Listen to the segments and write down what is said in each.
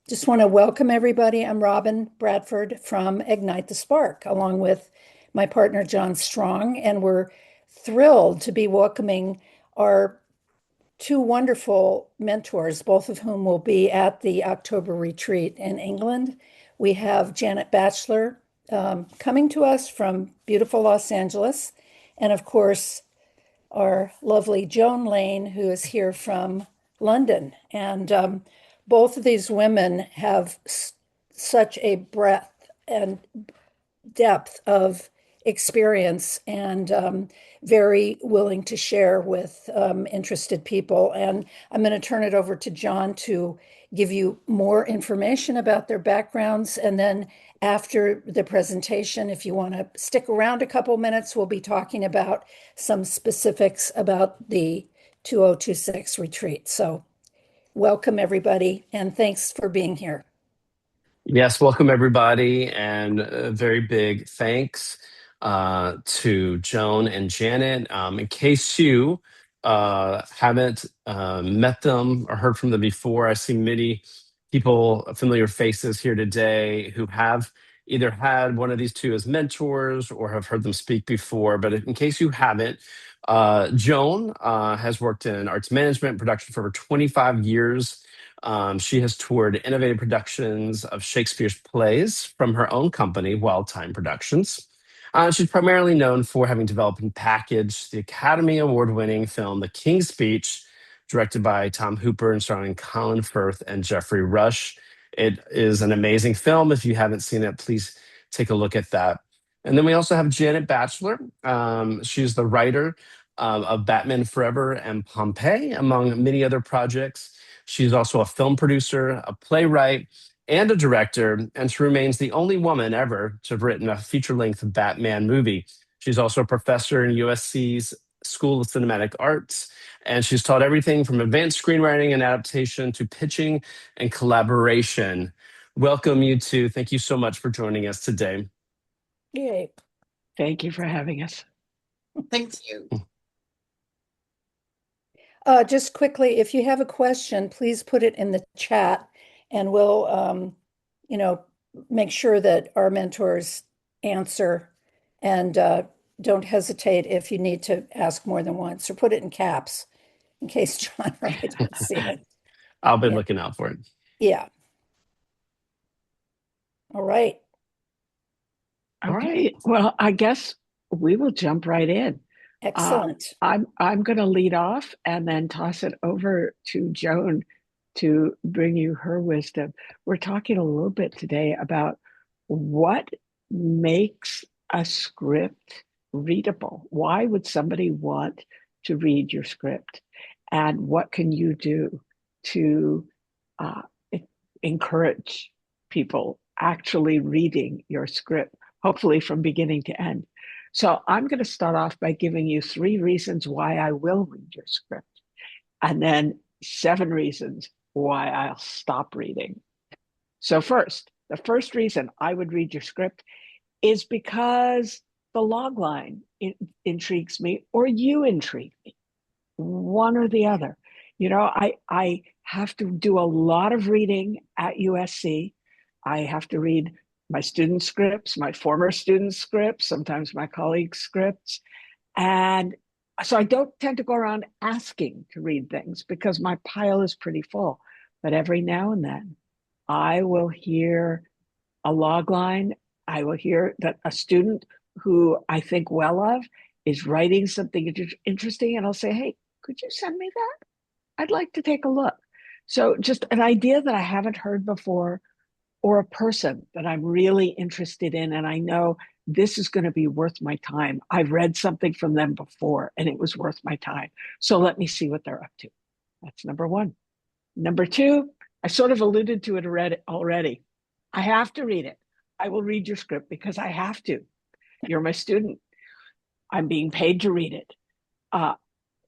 Just want to welcome everybody. I'm Robin Bradford from Ignite the Spark, along with my partner, John Strong, and we're thrilled to be welcoming our two wonderful mentors, both of whom will be at the October retreat in England. We have Janet Batchler coming to us from beautiful Los Angeles, and of course, our lovely Joan Lane, who is here from London. And both of these women have such a breadth and depth of experience and very willing to share with interested people. And I'm going to turn it over to John to give you more information about their backgrounds. And then after the presentation, if you want to stick around a couple minutes, we'll be talking about some specifics about the 2026 retreat. So welcome, everybody, and thanks for being here. Yes, welcome everybody, and a very big thanks to Joan and Janet. In case you haven't met them or heard from them before, I see many people, familiar faces here today who have either had one of these two as mentors or have heard them speak before. But in case you haven't, Joan has worked in arts management and production for over 25 years. She has toured innovative productions of Shakespeare's plays from her own company, Wild Time Productions. She's primarily known for having developed and packaged the Academy Award-winning film The King's Speech, directed by Tom Hooper and starring Colin Firth and Jeffrey Rush. It is an amazing film. If you haven't seen it, please take a look at that. And then we also have Janet Batchler. She's the writer of Batman Forever and Pompeii, among many other projects. She's also a film producer, a playwright, and a director, and she remains the only woman ever to have written a feature-length Batman movie. She's also a professor in USC's School of Cinematic Arts, and she's taught everything from advanced screenwriting and adaptation to pitching and collaboration. Welcome, you two. Thank you so much for joining us today. Yay. Thank you for having us. Thank you. Just quickly, if you have a question, please put it in the chat and we'll, make sure that our mentors answer. And don't hesitate if you need to ask more than once or put it in caps in case John or I don't see it. I'll be Yeah. looking out for it. Yeah. All right. All right. Well, I guess we will jump right in. Excellent. I'm going to lead off and then toss it over to Joan to bring you her wisdom. We're talking a little bit today about what makes a script readable. Why would somebody want to read your script? And what can you do to encourage people actually reading your script, hopefully from beginning to end? So I'm going to start off by giving you 3 reasons why I will read your script, and then 7 reasons why I'll stop reading. So first, the first reason I would read your script is because the log line intrigues me, or you intrigue me, one or the other. You know, I have to do a lot of reading at USC. I have to read my student scripts, my former student scripts, sometimes my colleagues' scripts. And so I don't tend to go around asking to read things because my pile is pretty full. But every now and then, I will hear a log line. I will hear that a student who I think well of is writing something interesting, and I'll say, hey, could you send me that? I'd like to take a look. So just an idea that I haven't heard before, or a person that I'm really interested in, and I know this is going to be worth my time. I've read something from them before and it was worth my time. So let me see what they're up to. That's number 1. Number 2, I sort of alluded to it already. I have to read it. I will read your script because I have to. You're my student. I'm being paid to read it.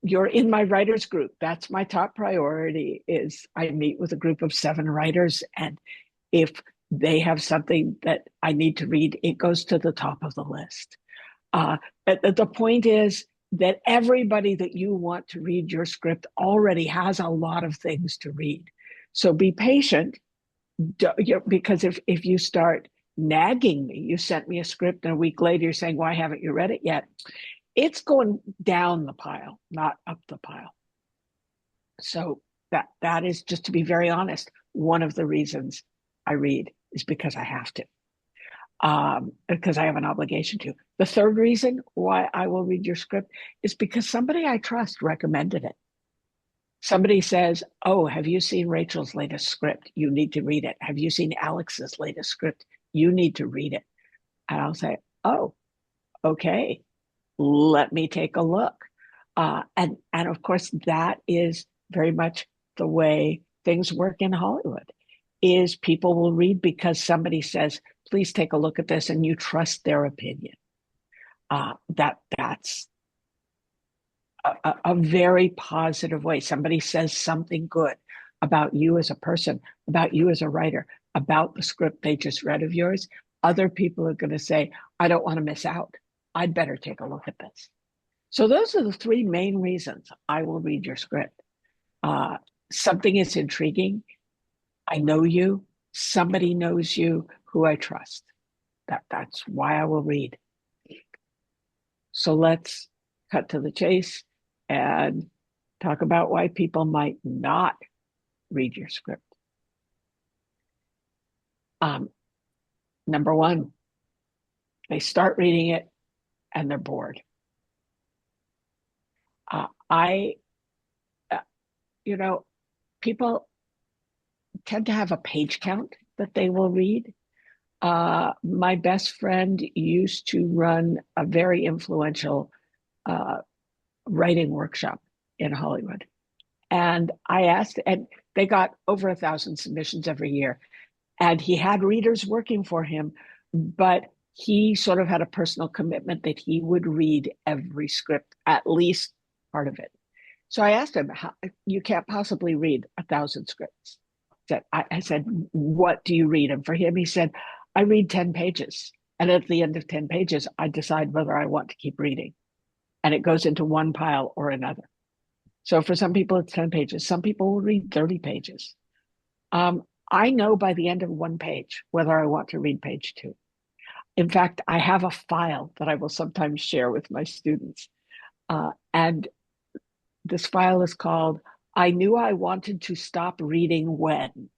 You're in my writers group. That's my top priority. Is I meet with a group of 7 writers, and if they have something that I need to read, it goes to the top of the list. The point is that everybody that you want to read your script already has a lot of things to read. So be patient because if you start nagging me, you sent me a script and a week later you're saying, why haven't you read it yet? It's going down the pile, not up the pile. So that is, just to be very honest, one of the reasons I read is because I have to, because I have an obligation to. The third reason why I will read your script is because somebody I trust recommended it. Somebody says, oh, have you seen Rachel's latest script? You need to read it. Have you seen Alex's latest script? You need to read it. And I'll say, oh, okay, let me take a look. And of course, that is very much the way things work in Hollywood, is people will read because somebody says, please take a look at this, and you trust their opinion. That's a very positive way. Somebody says something good about you as a person, about you as a writer, about the script they just read of yours. Other people are going to say, I don't want to miss out. I'd better take a look at this. So those are the three main reasons I will read your script. Something is intriguing. I know you. Somebody knows you who I trust. That's why I will read. So let's cut to the chase and talk about why people might not read your script. Number one, they start reading it and they're bored. People tend to have a page count that they will read. My best friend used to run a very influential writing workshop in Hollywood. And I asked, and they got over 1,000 submissions every year. And he had readers working for him, but he sort of had a personal commitment that he would read every script, at least part of it. So I asked him, you can't possibly read 1,000 scripts. I said, what do you read? And for him, he said, I read 10 pages. And at the end of 10 pages, I decide whether I want to keep reading. And it goes into one pile or another. So for some people, it's 10 pages. Some people will read 30 pages. I know by the end of one page whether I want to read page 2. In fact, I have a file that I will sometimes share with my students. And this file is called, I Knew I Wanted to Stop Reading When.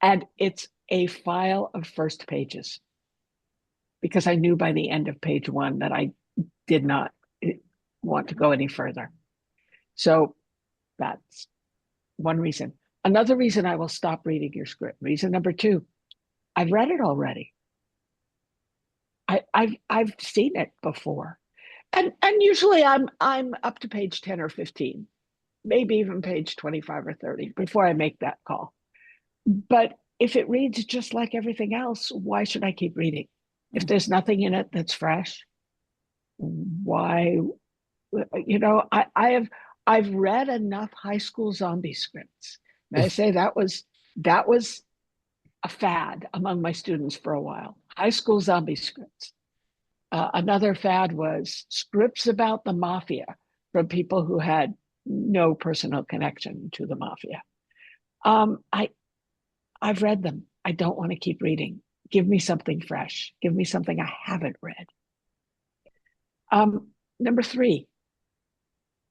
And it's a file of first pages, because I knew by the end of page 1 that I did not want to go any further. So that's one reason. Another reason I will stop reading your script. Reason number 2, I've read it already. I've seen it before. And usually I'm up to page 10 or 15, maybe even page 25 or 30 before I make that call. But if it reads just like everything else, why should I keep reading? If there's nothing in it that's fresh, why? I've read enough high school zombie scripts. And I say that was a fad among my students for a while. High school zombie scripts. Another fad was scripts about the mafia from people who had no personal connection to the mafia. I've read them. I don't want to keep reading. Give me something fresh. Give me something I haven't read. Number 3,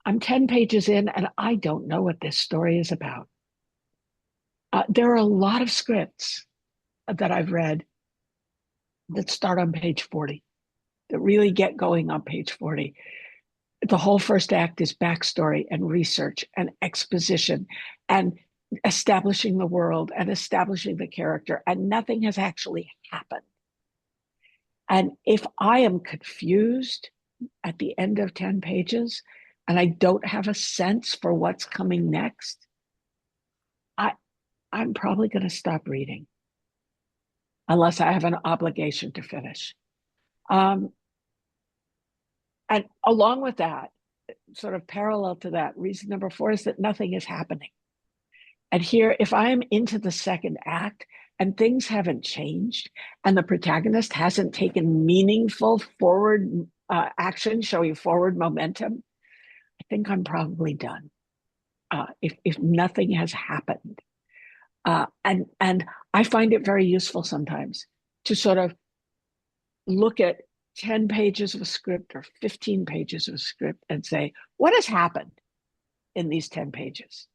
I'm 10 pages in and I don't know what this story is about. There are a lot of scripts that I've read that start on page 40, that really get going on page 40. The whole first act is backstory and research and exposition and establishing the world and establishing the character, and nothing has actually happened. And if I am confused at the end of 10 pages and I don't have a sense for what's coming next, I'm probably going to stop reading unless I have an obligation to finish. And along with that, sort of parallel to that, reason number 4 is that nothing is happening. And here, if I am into the second act and things haven't changed and the protagonist hasn't taken meaningful forward action, showing forward momentum, I think I'm probably done. If nothing has happened. And I find it very useful sometimes to sort of look at 10 pages of a script or 15 pages of a script and say, what has happened in these 10 pages?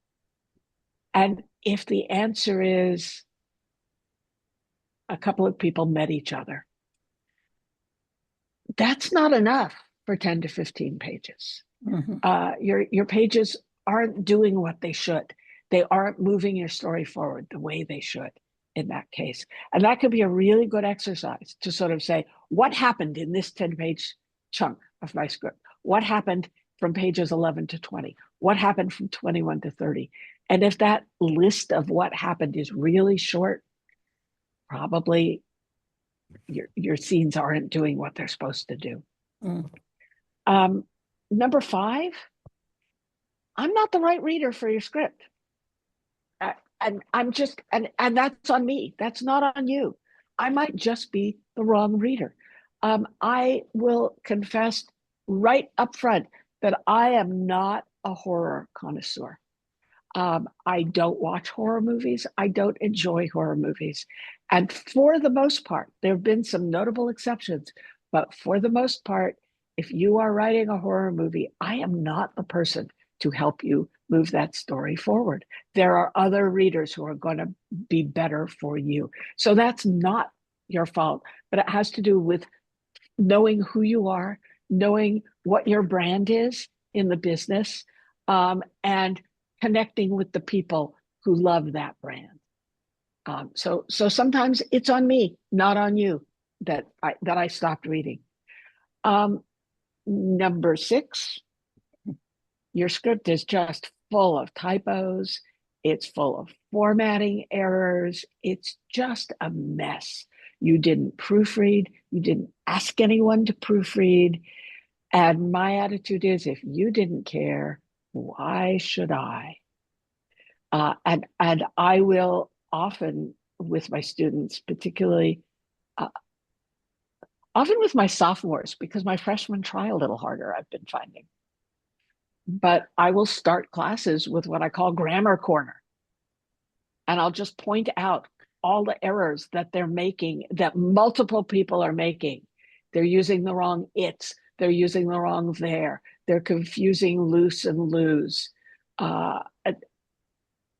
And if the answer is a couple of people met each other, that's not enough for 10 to 15 pages. Your pages aren't doing what they should. They aren't moving your story forward the way they should in that case. And that could be a really good exercise to sort of say, what happened in this 10-page chunk of my script? What happened from pages 11 to 20? What happened from 21 to 30? And if that list of what happened is really short, probably your scenes aren't doing what they're supposed to do. Number 5, I'm not the right reader for your script. And I'm just, and that's on me. That's not on you. I might just be the wrong reader. I will confess right up front that I am not a horror connoisseur. I don't watch horror movies. I don't enjoy horror movies. And for the most part, there have been some notable exceptions, but for the most part, if you are writing a horror movie, I am not the person to help you move that story forward. There are other readers who are going to be better for you. So that's not your fault, but it has to do with knowing who you are, knowing what your brand is in the business, and connecting with the people who love that brand. So sometimes it's on me, not on you, that I stopped reading. Number 6, your script is just full of typos. It's full of formatting errors. It's just a mess. You didn't proofread. You didn't ask anyone to proofread. And my attitude is, if you didn't care, why should I? And I will often, with my students, particularly, often with my sophomores, because my freshmen try a little harder, I've been finding. But I will start classes with what I call grammar corner. And I'll just point out all the errors that they're making, that multiple people are making. They're using the wrong it's, they're using the wrong there, they're confusing loose and lose.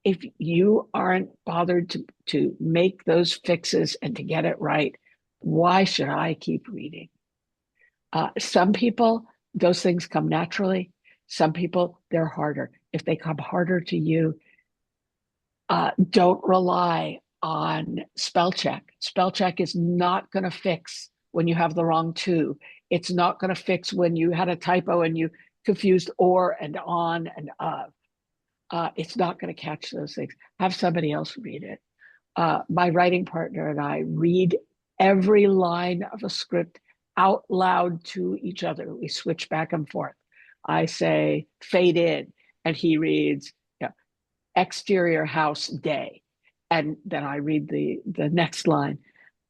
If you aren't bothered to make those fixes and to get it right, why should I keep reading? Some people, those things come naturally. Some people, they're harder. If they come harder to you, don't rely on spell check. Spell check is not going to fix when you have the wrong to. It's not going to fix when you had a typo and you confused or and on and of. It's not going to catch those things. Have somebody else read it. My writing partner and I read every line of a script out loud to each other. We switch back and forth. I say fade in, and he reads, you know, exterior house day, and then I read the next line.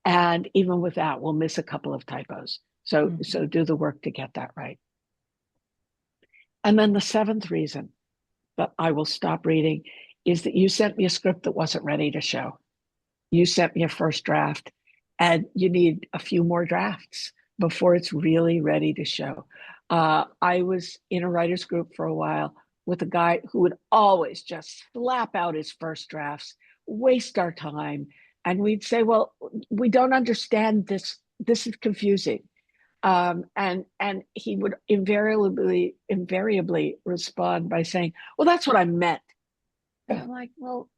And even with that, we'll miss a couple of typos. So do the work to get that right. And then the 7th reason that I will stop reading is that you sent me a script that wasn't ready to show. You sent me a first draft, and you need a few more drafts before it's really ready to show. I was in a writer's group for a while with a guy who would always just slap out his first drafts, waste our time. And we'd say, well, we don't understand this. This is confusing. And he would invariably respond by saying, well, that's what I meant. And I'm like, well,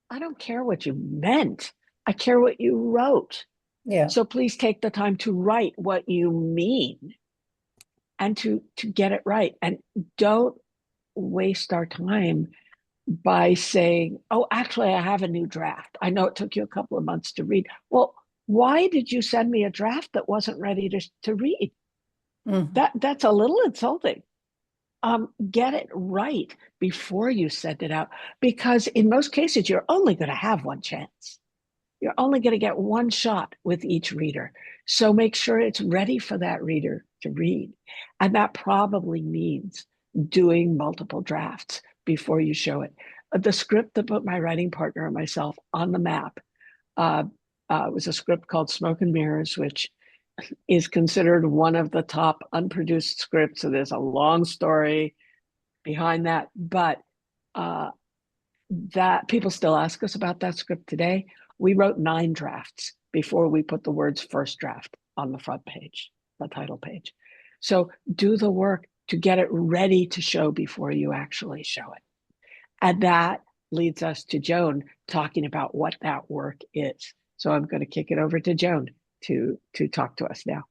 I don't care what you meant. I care what you wrote. Yeah. So please take the time to write what you mean and to get it right. And don't waste our time by saying, oh, actually, I have a new draft. I know it took you a couple of months to read. Well, why did you send me a draft that wasn't ready to read? That's a little insulting. Get it right before you send it out, because in most cases, you're only going to have one chance. You're only going to get one shot with each reader. So make sure it's ready for that reader to read. And that probably means doing multiple drafts before you show it. the script that put my writing partner and myself on the map was a script called Smoke and Mirrors, which is considered one of the top unproduced scripts. So there's a long story behind that, but that people still ask us about that script today. We wrote 9 drafts before we put the words first draft on the front page, the title page. So do the work to get it ready to show before you actually show it. And that leads us to Joan talking about what that work is. So I'm going to kick it over to Joan to talk to us now.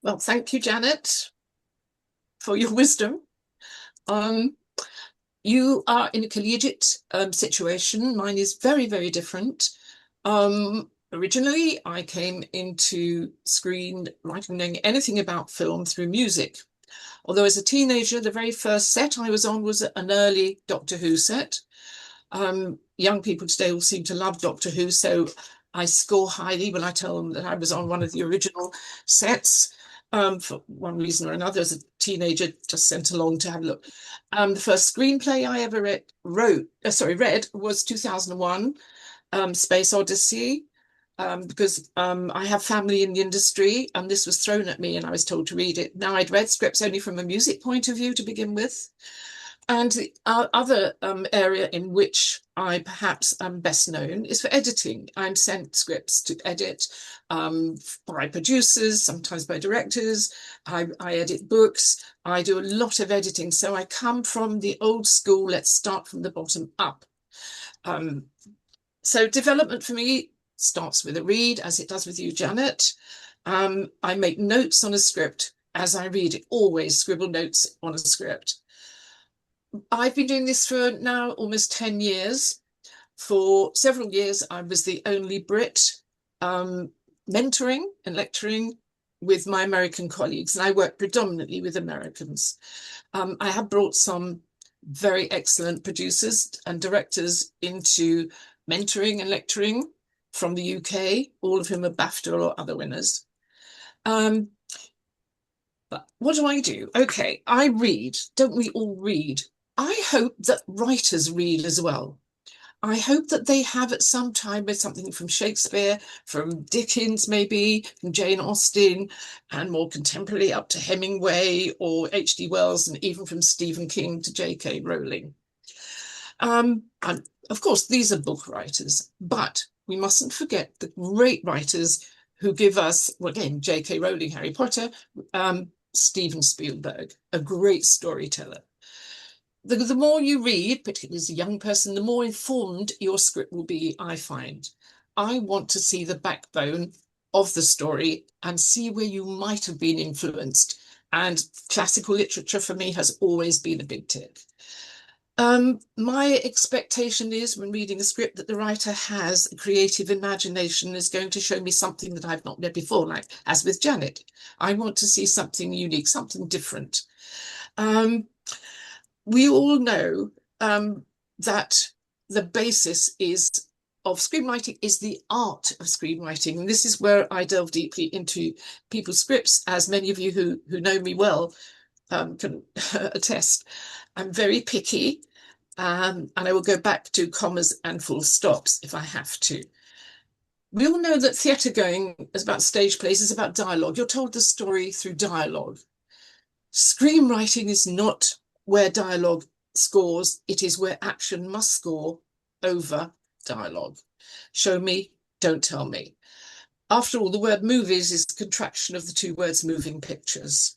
Well, thank you, Janet, for your wisdom. You are in a collegiate situation. Mine is very, very different. Originally, I came into screenwriting knowing anything about film through music. Although as a teenager, the very first set I was on was an early Doctor Who set. Young people today all seem to love Doctor Who, so I score highly when I tell them that I was on one of the original sets. For one reason or another, as a teenager, just sent along to have a look. The first screenplay I ever read was 2001, Space Odyssey, because I have family in the industry, and this was thrown at me and I was told to read it. Now, I'd read scripts only from a music point of view to begin with. And the other area in which I perhaps am best known is for editing. I'm sent scripts to edit by producers, sometimes by directors. I edit books. I do a lot of editing. So I come from the old school, let's start from the bottom up. So development for me starts with a read, as it does with you, Janet. I make notes on a script as I read it, always scribble notes on a script. I've been doing this for now almost 10 years. For several years, I was the only Brit mentoring and lecturing with my American colleagues, and I work predominantly with Americans. I have brought some very excellent producers and directors into mentoring and lecturing from the UK, all of whom are BAFTA or other winners. But what do? Okay, I read. Don't we all read? I hope that writers read as well. I hope that they have at some time read something from Shakespeare, from Dickens maybe, from Jane Austen, and more contemporary up to Hemingway or H.G. Wells, and even from Stephen King to J.K. Rowling. And of course, these are book writers, but we mustn't forget the great writers who give us, well, again, J.K. Rowling, Harry Potter, Steven Spielberg, a great storyteller. The more you read, particularly as a young person, the more informed your script will be, I find. I want to see the backbone of the story and see where you might have been influenced. And classical literature for me has always been a big tick. My expectation is when reading a script that the writer has a creative imagination, is going to show me something that I've not read before, like as with Janet. I want to see something unique, something different. We all know that the basis of screenwriting is the art of screenwriting. And this is where I delve deeply into people's scripts, as many of you who know me well can attest. I'm very picky, and I will go back to commas and full stops if I have to. We all know that theatre going is about stage plays, is about dialogue. You're told the story through dialogue. Screenwriting is not where dialogue scores, it is where action must score over dialogue. Show me, don't tell me. After all, the word movies is a contraction of the two words moving pictures.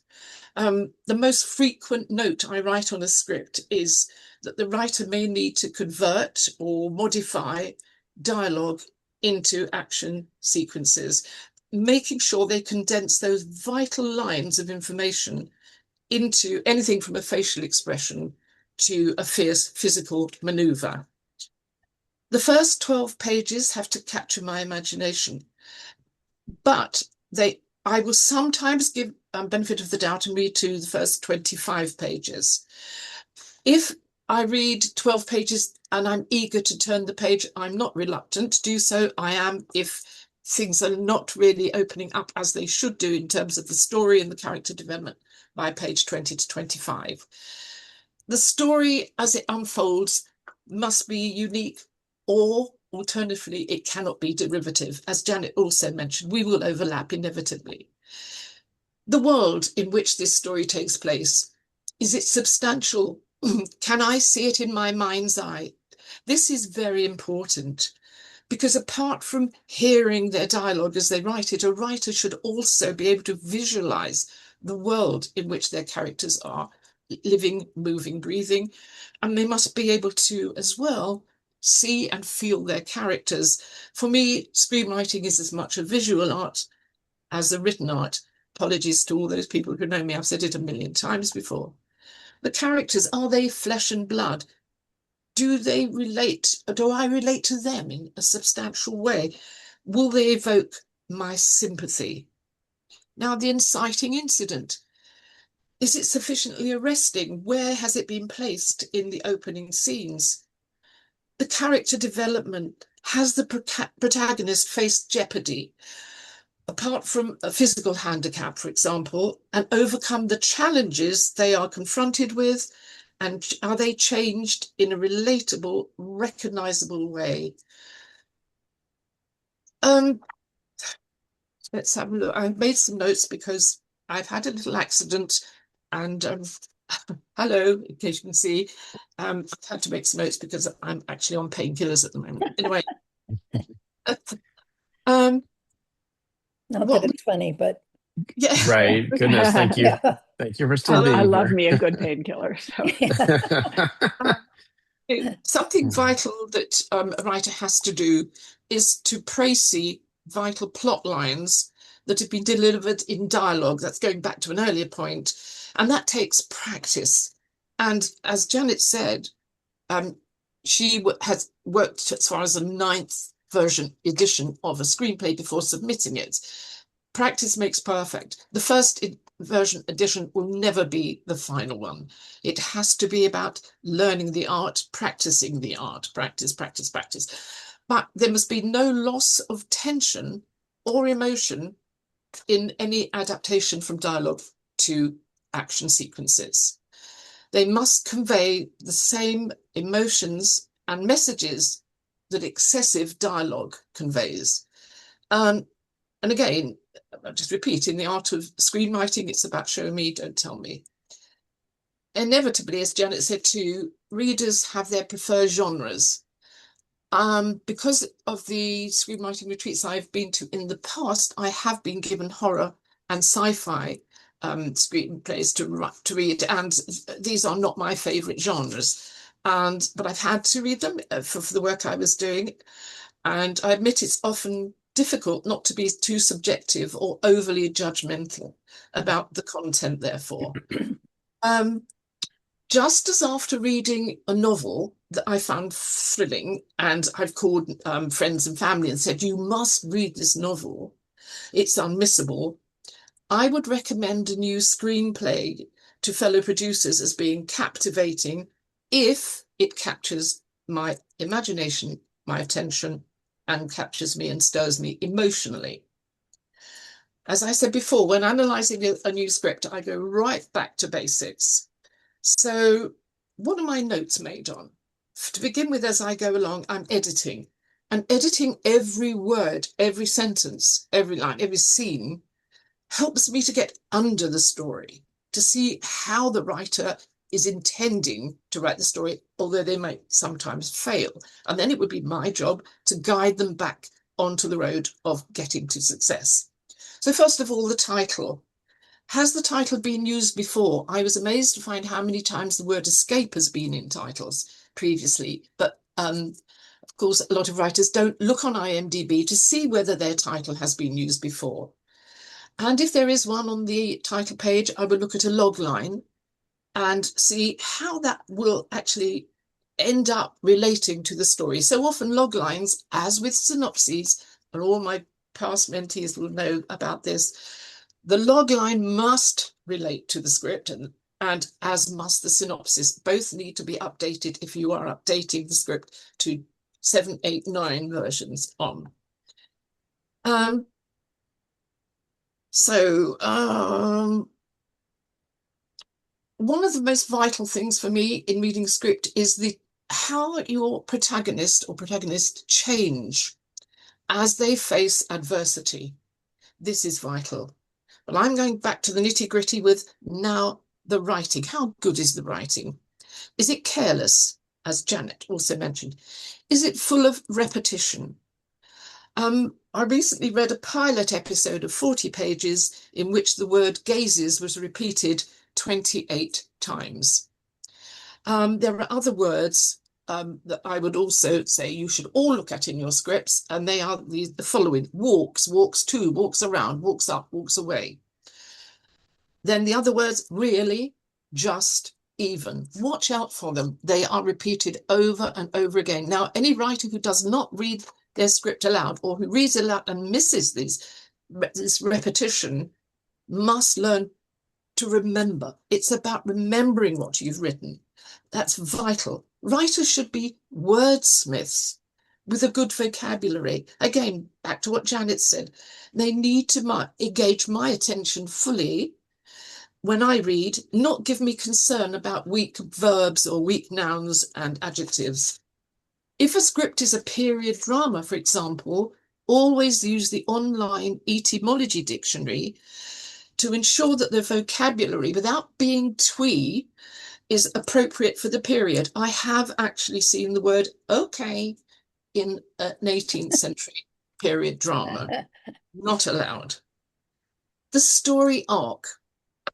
The most frequent note I write on a script is that the writer may need to convert or modify dialogue into action sequences, making sure they condense those vital lines of information into anything from a facial expression to a fierce physical maneuver. The first 12 pages have to capture my imagination, but I will sometimes give benefit of the doubt and read to the first 25 pages. If I read 12 pages and I'm eager to turn the page, I'm not reluctant to do so. I am if things are not really opening up as they should do in terms of the story and the character development by page 20 to 25. The story as it unfolds must be unique, or alternatively, it cannot be derivative. As Janet also mentioned, we will overlap inevitably. The world in which this story takes place, is it substantial? Can I see it in my mind's eye? This is very important, because apart from hearing their dialogue as they write it, a writer should also be able to visualize the world in which their characters are living, moving, breathing, and they must be able to as well see and feel their characters. For me, screenwriting is as much a visual art as a written art. Apologies to all those people who know me, I've said it a million times before. The characters, are they flesh and blood? Do they relate? Do I relate to them in a substantial way? Will they evoke my sympathy? Now, the inciting incident, is it sufficiently arresting? Where has it been placed in the opening scenes? The character development, has the protagonist faced jeopardy, apart from a physical handicap, for example, and overcome the challenges they are confronted with? And are they changed in a relatable, recognizable way? Let's have a look. I've made some notes because I've had a little accident, and hello, in case you can see, I've had to make some notes because I'm actually on painkillers at the moment. Anyway, Not that it's funny, but yeah, Right. Goodness. Thank you. yeah. Thank you for still I being love here. me a good painkiller. So something vital that a writer has to do is to précis vital plot lines that have been delivered in dialogue. That's going back to an earlier point, and that takes practice. And as Janet said, she has worked as far as a ninth version edition of a screenplay before submitting it. Practice makes perfect. The first version edition will never be the final one. It has to be about learning the art, practicing the art, practice, practice, practice. But there must be no loss of tension or emotion in any adaptation from dialogue to action sequences. They must convey the same emotions and messages that excessive dialogue conveys. And again, I'll just repeat, in the art of screenwriting, it's about show me, don't tell me. Inevitably, as Janet said too, readers have their preferred genres. Because of the screenwriting retreats I've been to in the past, I have been given horror and sci-fi screenplays to read, and these are not my favourite genres. But I've had to read them for the work I was doing, and I admit it's often difficult not to be too subjective or overly judgmental about the content, therefore. Just as after reading a novel that I found thrilling, and I've called friends and family and said, you must read this novel, it's unmissable, I would recommend a new screenplay to fellow producers as being captivating if it captures my imagination, my attention, and captures me and stirs me emotionally. As I said before, when analysing a new script, I go right back to basics. So what are my notes made on? To begin with, as I go along, I'm editing. And editing every word, every sentence, every line, every scene helps me to get under the story, to see how the writer is intending to write the story, although they might sometimes fail. And then it would be my job to guide them back onto the road of getting to success. So first of all, the title. Has the title been used before? I was amazed to find how many times the word escape has been in titles previously, but of course, a lot of writers don't look on IMDb to see whether their title has been used before. And if there is one on the title page, I will look at a log line and see how that will actually end up relating to the story. So often log lines, as with synopses, and all my past mentees will know about this, the log line must relate to the script, and as must the synopsis. Both need to be updated if you are updating the script to 7, 8, 9 versions on. one of the most vital things for me in reading script is how your protagonist or protagonist change as they face adversity. This is vital. But I'm going back to the nitty-gritty with now the writing. How good is the writing? Is it careless, as Janet also mentioned? Is it full of repetition? I recently read a pilot episode of 40 pages in which the word gazes was repeated 28 times. There are other words that I would also say you should all look at in your scripts, and they are the following: walks, walks to, walks around, walks up, walks away. Then the other words: really, just, even. Watch out for them. They are repeated over and over again. Now, any writer who does not read their script aloud, or who reads aloud and misses this repetition, must learn to remember. It's about remembering what you've written. That's vital. Writers should be wordsmiths with a good vocabulary. Again, back to what Janet said. They need to engage my attention fully when I read, not give me concern about weak verbs or weak nouns and adjectives. If a script is a period drama, for example, always use the online etymology dictionary to ensure that the vocabulary, without being twee, is appropriate for the period. I have actually seen the word okay in an 18th century period drama. Not allowed. The story arc.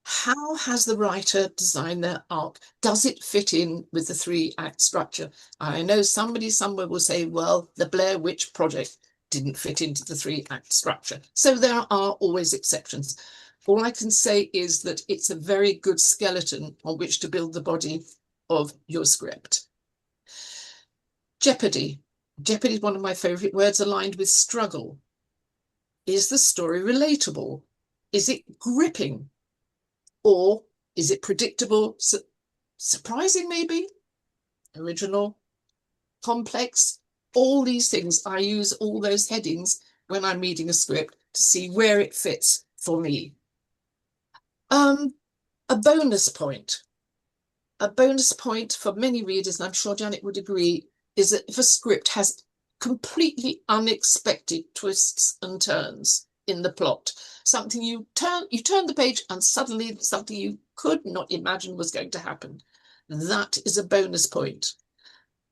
How has the writer designed their arc? Does it fit in with the 3-act structure? I know somebody somewhere will say, well, the Blair Witch Project didn't fit into the 3-act structure. So there are always exceptions. All I can say is that it's a very good skeleton on which to build the body of your script. Jeopardy. Jeopardy is one of my favourite words, aligned with struggle. Is the story relatable? Is it gripping? Or is it predictable, surprising maybe, original, complex? All these things, I use all those headings when I'm reading a script to see where it fits for me. A bonus point. A bonus point for many readers, and I'm sure Janet would agree, is that if a script has completely unexpected twists and turns in the plot, something you turn the page and suddenly something you could not imagine was going to happen, that is a bonus point.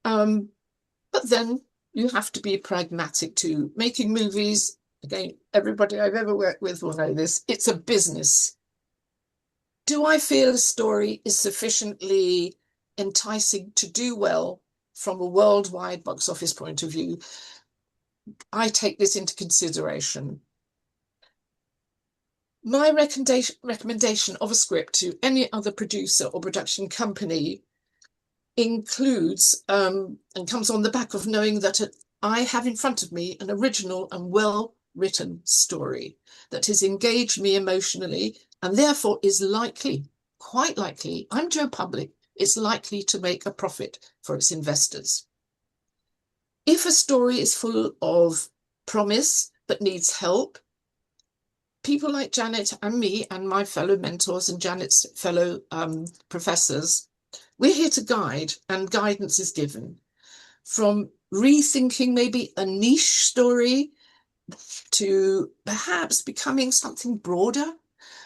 But then you have to be pragmatic too. Making movies, again, everybody I've ever worked with will know this, it's a business. Do I feel a story is sufficiently enticing to do well from a worldwide box office point of view? I take this into consideration. My recommendation of a script to any other producer or production company includes and comes on the back of knowing that I have in front of me an original and well-written story that has engaged me emotionally and therefore is likely, quite likely, I'm Joe Public, it's likely to make a profit for its investors. If a story is full of promise but needs help, people like Janet and me and my fellow mentors and Janet's fellow professors, we're here to guide, and guidance is given. From rethinking maybe a niche story to perhaps becoming something broader,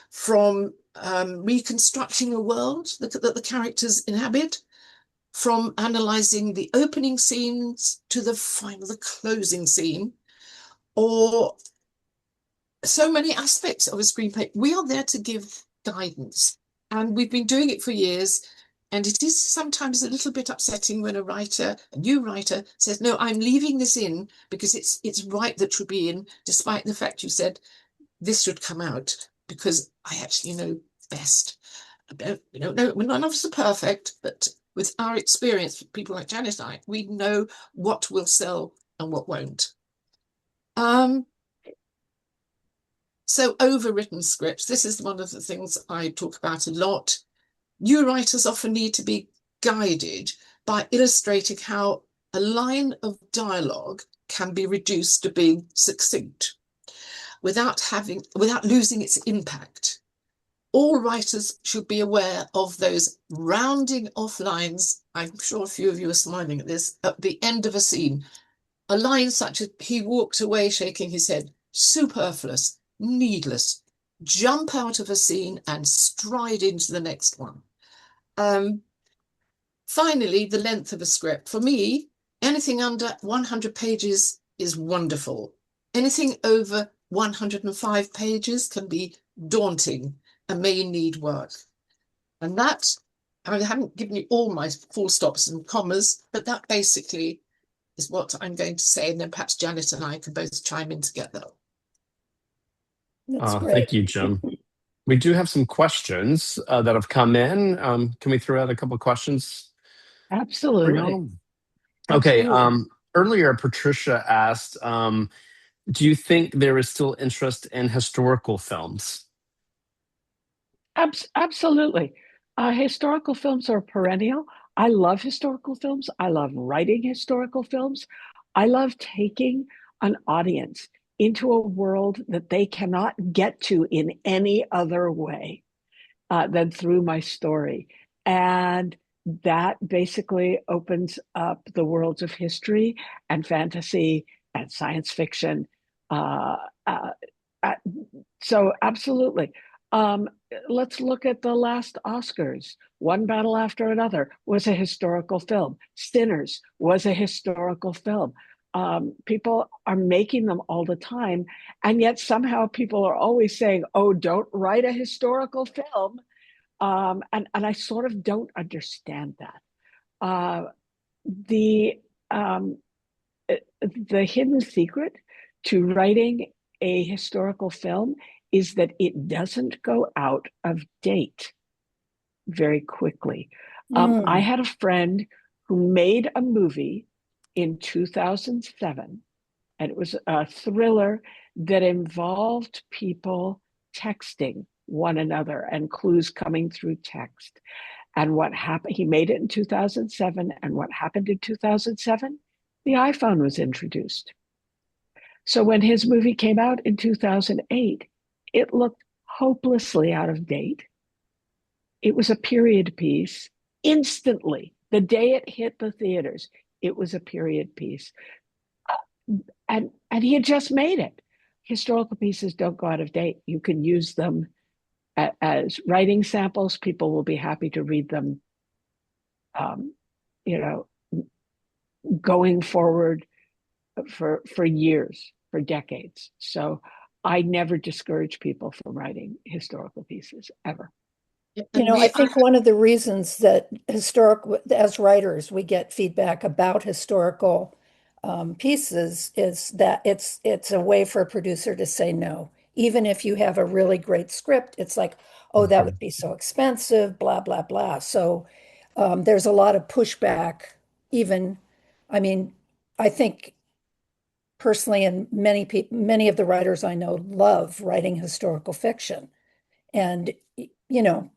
from reconstructing a world that the characters inhabit, from analysing the opening scenes to the closing scene, or so many aspects of a screenplay. We are there to give guidance, and we've been doing it for years. And it is sometimes a little bit upsetting when a new writer says, no, I'm leaving this in because it's right that should be in, despite the fact you said this should come out, because I actually know best. We don't know, we're none of us are perfect, but with our experience, people like Janet and I, we know what will sell and what won't. So overwritten scripts, this is one of the things I talk about a lot. New writers often need to be guided by illustrating how a line of dialogue can be reduced to being succinct without losing its impact. all writers should be aware of those rounding off lines. I'm sure a few of you are smiling at this, at the end of a scene. A line such as "he walked away shaking his head," superfluous, needless. Jump out of a scene and stride into the next one. Finally, the length of a script. For me, anything under 100 pages is wonderful. Anything over 105 pages can be daunting and may need work. And that, I haven't given you all my full stops and commas, but that basically is what I'm going to say. And then perhaps Janet and I can both chime in together. That's great. Thank you, Joan. We do have some questions that have come in. Can we throw out a couple of questions? Absolutely. Okay. Absolutely. Earlier, Patricia asked, do you think there is still interest in historical films? Absolutely. Historical films are perennial. I love historical films. I love writing historical films. I love taking an audience into a world that they cannot get to in any other way than through my story. And that basically opens up the worlds of history and fantasy and science fiction. Uh, uh, so absolutely. Let's look at the last Oscars. One Battle After Another was a historical film. Sinners was a historical film. People are making them all the time, and yet somehow people are always saying, "Oh, don't write a historical film," and I sort of don't understand that. The um, the hidden secret to writing a historical film is that it doesn't go out of date very quickly. I had a friend who made a movie in 2007, and it was a thriller that involved people texting one another and clues coming through text. And what happened, he made it in 2007, and what happened in 2007? The iPhone was introduced. So when his movie came out in 2008, it looked hopelessly out of date. It was a period piece instantly. The day it hit the theaters, it was a period piece. And he had just made it. Historical pieces don't go out of date. You can use them as writing samples. People will be happy to read them, you know, going forward for years, for decades. So I never discourage people from writing historical pieces ever. I think one of the reasons that as writers, we get feedback about historical pieces is that it's a way for a producer to say no. Even if you have a really great script, it's like, oh, that would be so expensive, blah, blah, blah. So there's a lot of pushback, even, I mean, I think personally, and many of the writers I know love writing historical fiction. And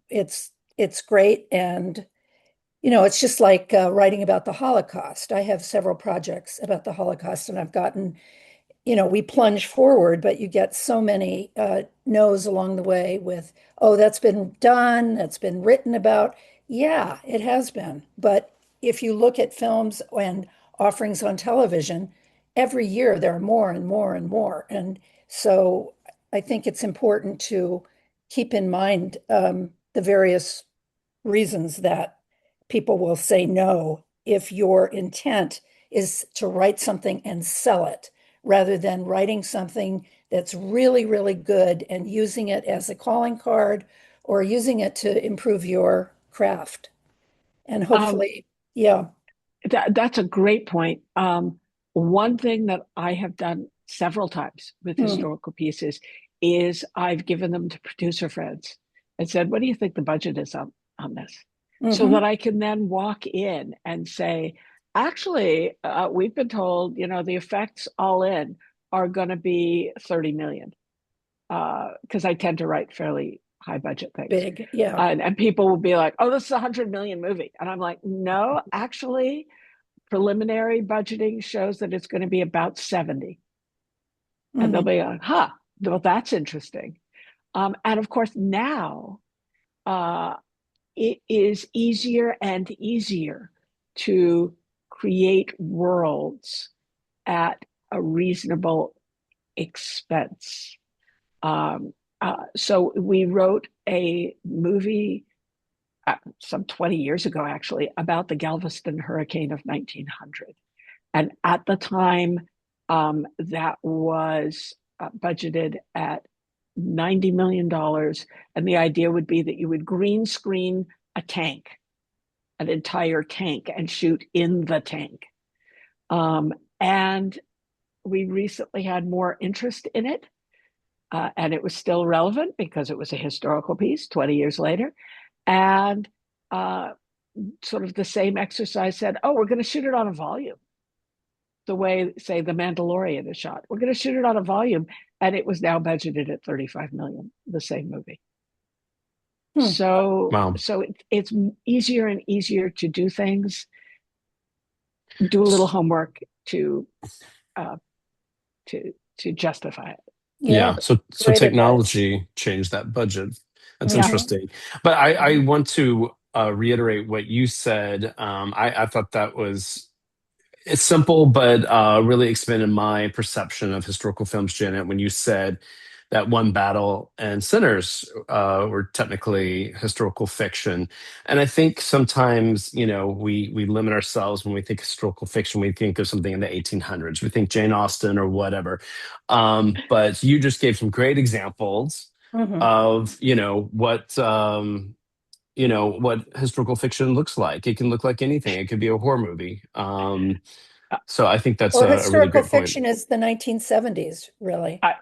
it's great, and it's just like writing about the Holocaust. I have several projects about the Holocaust, and I've gotten, we plunge forward, but you get so many no's along the way with, oh, that's been done, that's been written about. Yeah, it has been. But if you look at films and offerings on television, every year there are more and more and more. And so I think it's important to keep in mind the various reasons that people will say no if your intent is to write something and sell it rather than writing something that's really, really good and using it as a calling card or using it to improve your craft. And hopefully, yeah. That's a great point. One thing that I have done several times with historical pieces is I've given them to producer friends and said, what do you think the budget is on this? So that I can then walk in and say, actually, we've been told, the effects all in are going to be 30 million. Because I tend to write fairly high budget things. Big, yeah. And people will be like, oh, this is a 100 million movie. And I'm like, no, actually, preliminary budgeting shows that it's going to be about 70. And they'll be like, well, that's interesting. And of course, now it is easier and easier to create worlds at a reasonable expense. So we wrote a movie some 20 years ago, actually, about the Galveston hurricane of 1900. And at the time, that was budgeted at $90 million. And the idea would be that you would green screen a tank, an entire tank, and shoot in the tank. And we recently had more interest in it. And it was still relevant because it was a historical piece 20 years later. And sort of the same exercise said, oh, we're going to shoot it on a volume. The way, say, The Mandalorian is shot. We're going to shoot it on a volume. And it was now budgeted at 35 million, the same movie. So, wow. so it's easier and easier to do things, do a little homework to justify it. Yeah. So great technology changed that budget. That's Yeah. interesting. But I want to reiterate what you said. I thought that it's simple, but really expanded my perception of historical films, Janet, when you said that One Battle and Sinners were technically historical fiction. And I think sometimes, we limit ourselves when we think historical fiction. We think of something in the 1800s. We think Jane Austen or whatever. But you just gave some great examples of, what historical fiction looks like. It can look like anything. It could be a horror movie. So I think that's Or a really historical great point. fiction is the 1970s, really. I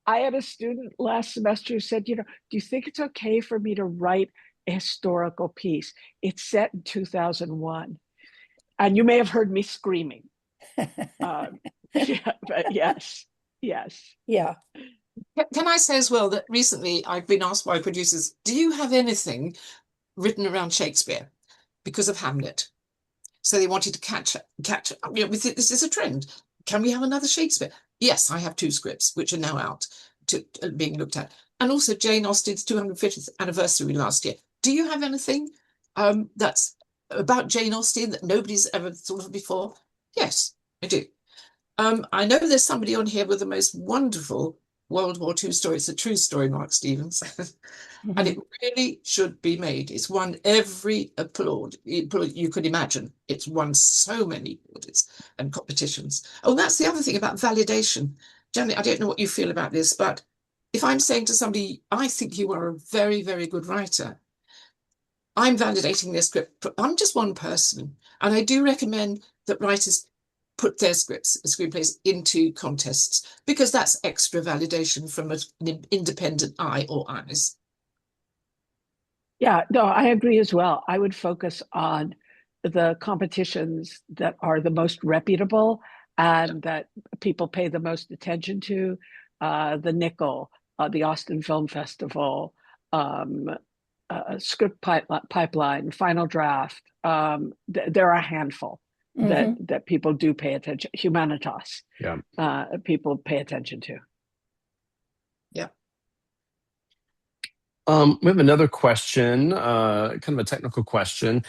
had a student last semester who said, do you think it's okay for me to write a historical piece? It's set in 2001. And you may have heard me screaming. Yeah, but yes. Yeah. Can I say as well that recently I've been asked by producers, do you have anything written around Shakespeare because of Hamlet? So they wanted to catch this is a trend. Can we have another Shakespeare? Yes, I have 2 scripts, which are now out being looked at. And also Jane Austen's 250th anniversary last year. Do you have anything that's about Jane Austen that nobody's ever thought of before? Yes, I do. I know there's somebody on here with the most wonderful World War II story. It's a true story, Mark Stevens. And it really should be made. It's won every applaud you could imagine. It's won so many awards and competitions. Oh, that's the other thing about validation. Janet, I don't know what you feel about this, but if I'm saying to somebody, I think you are a very, very good writer, I'm validating their script. But I'm just one person. And I do recommend that writers put their scripts and screenplays into contests because that's extra validation from an independent eye or eyes. Yeah, no, I agree as well. I would focus on the competitions that are the most reputable and that people pay the most attention to. The Nickel, the Austin Film Festival, Script Pipeline, Final Draft. There are a handful that people do pay attention. Humanitas, people pay attention to. Yeah. We have another question, kind of a technical question.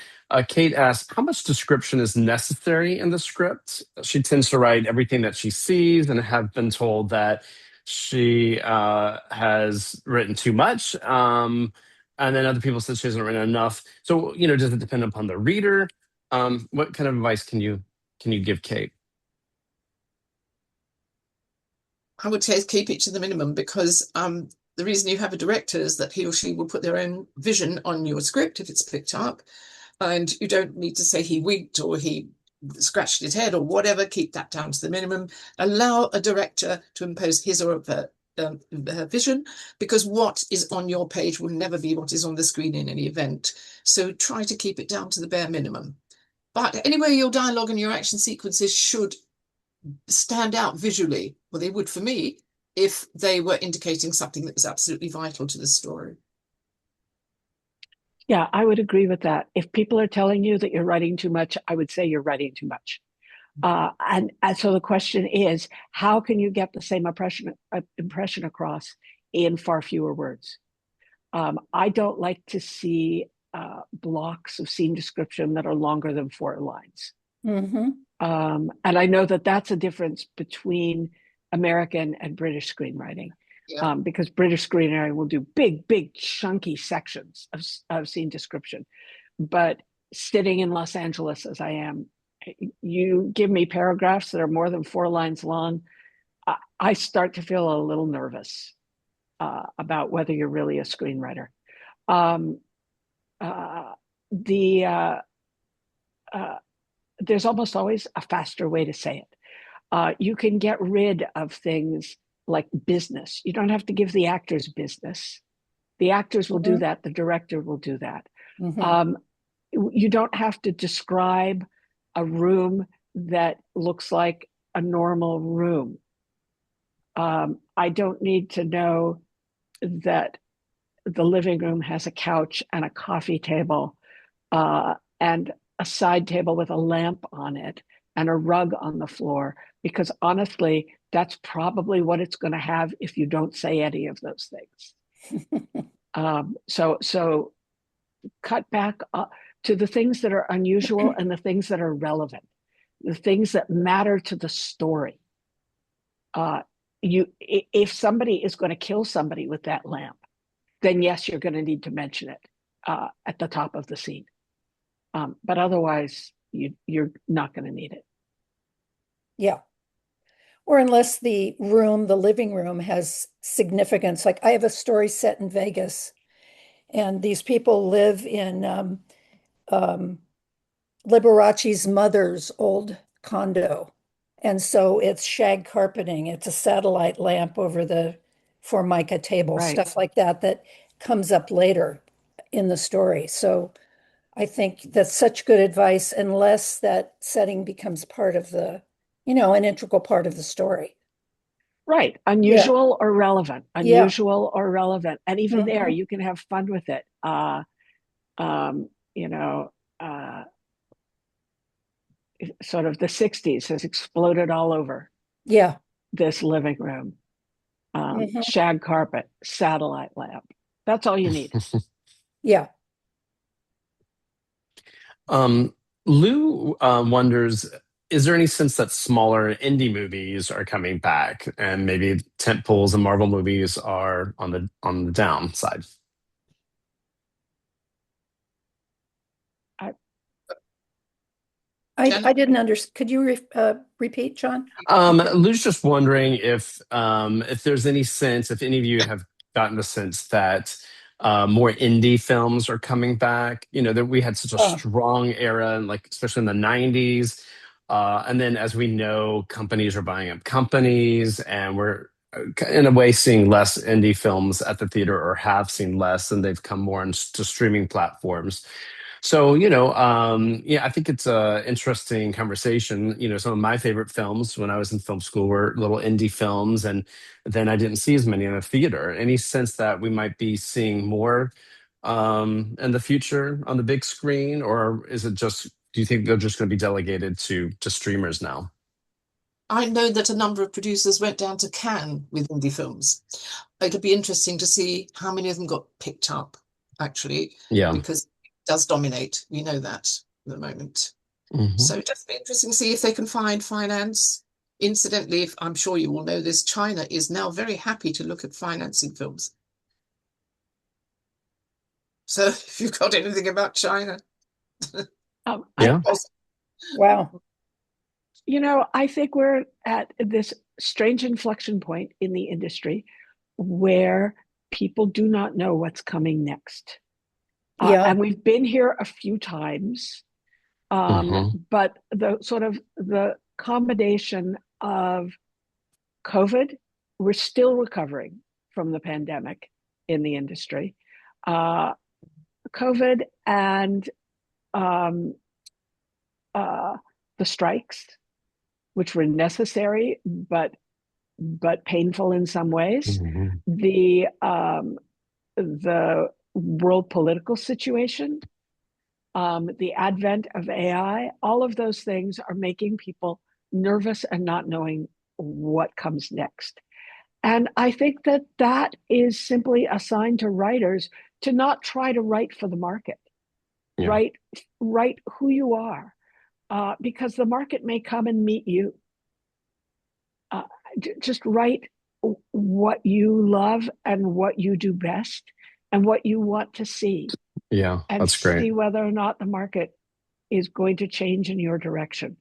Kate asked, how much description is necessary in the script? She tends to write everything that she sees and have been told that she has written too much. And then other people said she hasn't written enough. So, does it depend upon the reader? What kind of advice can you give Kate? I would say keep it to the minimum because the reason you have a director is that he or she will put their own vision on your script if it's picked up. And you don't need to say he winked or he scratched his head or whatever. Keep that down to the minimum. Allow a director to impose his or her vision because what is on your page will never be what is on the screen in any event. So try to keep it down to the bare minimum. But anyway, your dialogue and your action sequences should stand out visually. Well, they would for me if they were indicating something that was absolutely vital to the story. Yeah, I would agree with that. If people are telling you that you're writing too much, I would say you're writing too much. And so the question is, how can you get the same impression across in far fewer words? I don't like to see blocks of scene description that are longer than 4 lines. Mm-hmm. And I know that that's a difference between American and British screenwriting, Yeah. because British screenwriting will do big, chunky sections of scene description. But sitting in Los Angeles as I am, you give me paragraphs that are more than 4 lines long, I start to feel a little nervous about whether you're really a screenwriter. There's almost always a faster way to say it. You can get rid of things like business. You don't have to give the actors business. The actors will do that. The director will do that. Mm-hmm. You don't have to describe a room that looks like a normal room. I don't need to know that the living room has a couch and a coffee table and a side table with a lamp on it and a rug on the floor, because honestly, that's probably what it's going to have if you don't say any of those things. So cut back to the things that are unusual and the things that are relevant, the things that matter to the story. If somebody is going to kill somebody with that lamp, then yes, you're going to need to mention it at the top of the scene. But otherwise, you're not going to need it. Yeah. Or unless the living room has significance. Like I have a story set in Vegas, and these people live in Liberace's mother's old condo. And so it's shag carpeting, it's a satellite lamp over the Formica table, Right. stuff like that, that comes up later in the story. So I think that's such good advice, unless that setting becomes part of an integral part of the story. Right. Yeah. Unusual or relevant. Yeah. Unusual or relevant. And even there, Mhm. you can have fun with it. You know, sort of the 60s has exploded all over Yeah. this living room. Mhm. Shag carpet, satellite lamp. That's all you need. Yeah. Um, Lou wonders, is there any sense that smaller indie movies are coming back, and maybe tentpoles and Marvel movies are on the downside? I didn't understand. Could you repeat, John? Lou's just wondering if there's any sense, if any of you have gotten the sense that more indie films are coming back. You know, that we had such a Oh, strong era, like especially in the '90s, and then as we know, companies are buying up companies, and we're in a way seeing less indie films at the theater, or have seen less, and they've come more into streaming platforms. So, yeah, I think it's a interesting conversation. You know, some of my favorite films when I was in film school were little indie films, and then I didn't see as many in the theater. Any sense that we might be seeing more in the future on the big screen, or is it just, do you think they're just going to be delegated to streamers now? I know that a number of producers went down to Cannes with indie films. It'll be interesting to see how many of them got picked up, actually, Yeah. because it does dominate. We know that at the moment. Hmm. So it'll just be interesting to see if they can find finance. Incidentally, if I'm sure you all know this, China is now very happy to look at financing films. So if you've got anything about China, Yeah. wow. I think we're at this strange inflection point in the industry where people do not know what's coming next. Yeah. And we've been here a few times, Hmm. but the combination of COVID, we're still recovering from the pandemic in the industry. COVID and um, the strikes, which were necessary but painful in some ways. Hmm. The world political situation, the advent of AI, all of those things are making people nervous and not knowing what comes next. And I think that that is simply a sign to writers to not try to write for the market. Yeah. Write who you are, because the market may come and meet you. Just write what you love and what you do best and what you want to see. Yeah, And that's great. see whether or not the market is going to change in your direction.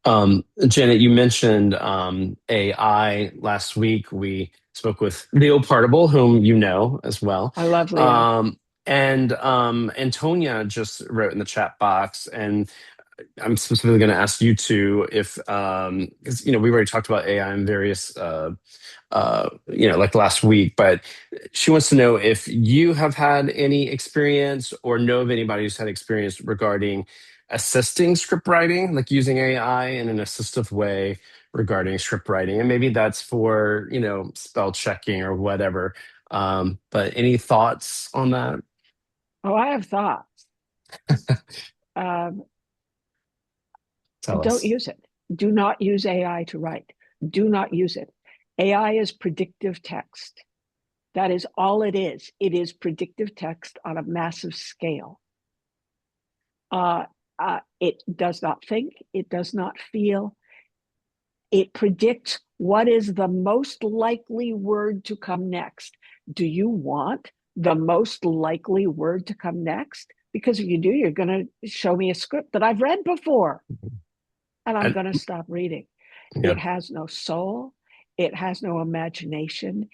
Janet, you mentioned AI last week. We spoke with Leo Partible, whom you know as well. I love Leo. And Antonia just wrote in the chat box, and I'm specifically going to ask you two if, because we've already talked about AI in various like last week, but she wants to know if you have had any experience or know of anybody who's had experience regarding assisting script writing, like using AI in an assistive way regarding script writing. And maybe that's for, spell checking or whatever. But any thoughts on that? Oh, I have thoughts. um, Tell don't us. use it. Do not use AI to write. Do not use it. AI is predictive text. That is all it is. It is predictive text on a massive scale. It does not think. It does not feel. It predicts what is the most likely word to come next. Do you want the most likely word to come next? Because if you do, you're going to show me a script that I've read before, and I'm And, going to stop reading. yeah. It has no soul. It has no imagination.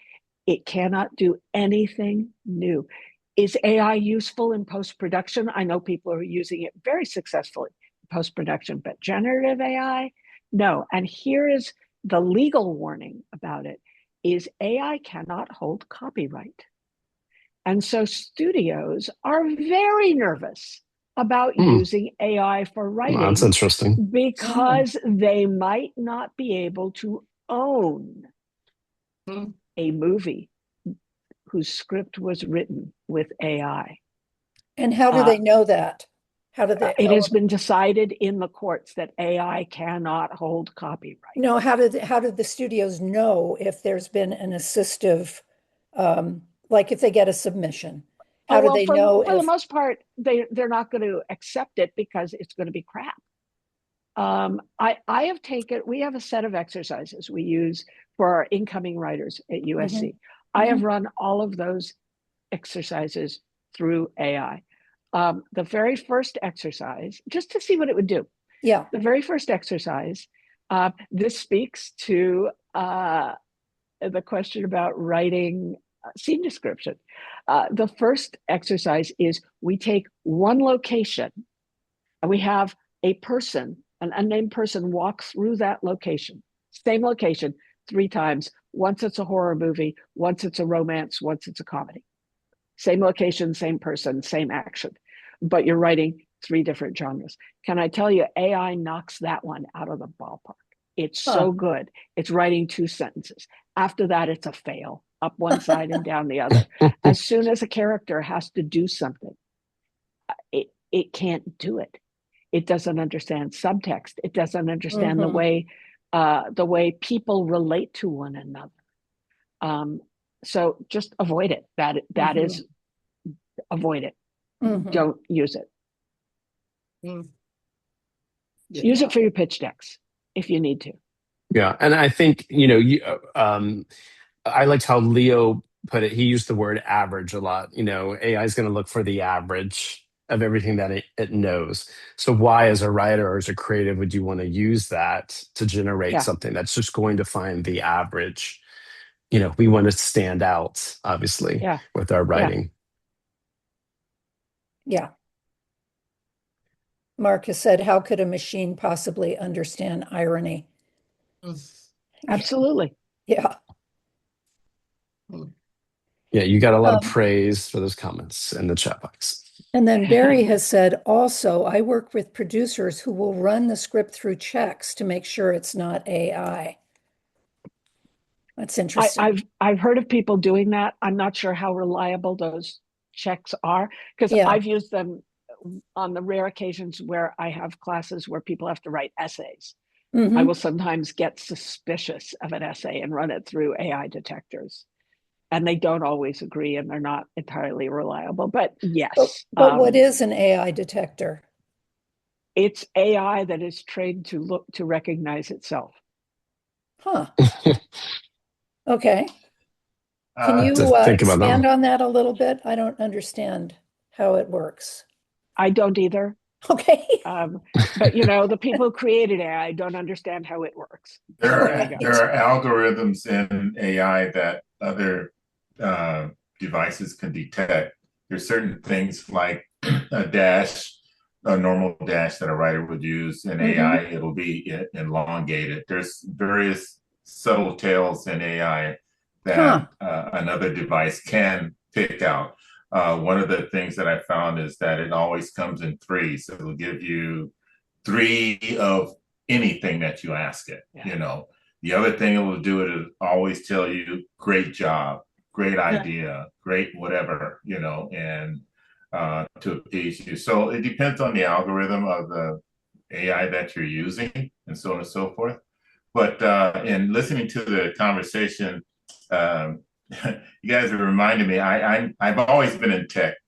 It cannot do anything new. Is AI useful in post-production? I know people are using it very successfully in post-production, but generative AI, no. And here is the legal warning about it, is AI cannot hold copyright. And so studios are very nervous about using AI for writing. That's interesting. Because they might not be able to own a movie whose script was written with AI. And how do they know that? How do they? It has been decided in the courts that AI cannot hold copyright. No, how did the studios know if there's been an assistive, like if they get a submission? How do they know for the if? most part, they're not going to accept it because it's going to be crap. We have a set of exercises we use for our incoming writers at USC. I have run all of those exercises through AI. The very first exercise, just to see what it would do. Yeah. The very first exercise, this speaks to the question about writing scene description. The first exercise is we take one location and we have a person, an unnamed person, walk through that location, same location 3 times. Once it's a horror movie, once it's a romance, once it's a comedy. Same location, same person, same action, but you're writing 3 different genres. Can I tell you, AI knocks that one out of the ballpark. It's so good. It's writing 2 sentences. After that, it's a fail, up one side and down the other. As soon as a character has to do something, it can't do it. It doesn't understand subtext. It doesn't understand the way people relate to one another. So just avoid it. That is, avoid it. Don't use it. Use it for your pitch decks if you need to. Yeah, and I think I liked how Leo put it. He used the word average a lot. AI is going to look for the average of everything that it knows. So why, as a writer or as a creative, would you want to use that to generate something that's just going to find the average? We want to stand out, obviously, with our writing. Yeah. Mark has said, how could a machine possibly understand irony? Absolutely. Yeah. Yeah, you got a lot of praise for those comments in the chat box. And then Barry has said, also, I work with producers who will run the script through checks to make sure it's not AI. That's interesting. I've heard of people doing that. I'm not sure how reliable those checks are, because Yeah. I've used them on the rare occasions where I have classes where people have to write essays. I will sometimes get suspicious of an essay and run it through AI detectors. And they don't always agree and they're not entirely reliable. But yes. But what is an AI detector? It's AI that is trained to recognize itself. Huh. Okay. Can To you think about expand that. on that a little bit? I don't understand how it works. I don't either. Okay. But the people who created AI don't understand how it works. There So are algorithms in AI that other devices can detect. There's certain things like a dash, a normal dash that a writer would use in AI. It'll be elongated. There's various subtle tails in AI that another device can pick out. One of the things that I found is that it always comes in threes. So it'll give you 3 of anything that you ask it. The other thing it will do, it will always tell you, great job, great idea, great whatever, and to appease you. So it depends on the algorithm of the AI that you're using and so on and so forth. But in listening to the conversation, you guys have reminded me, I've always been in tech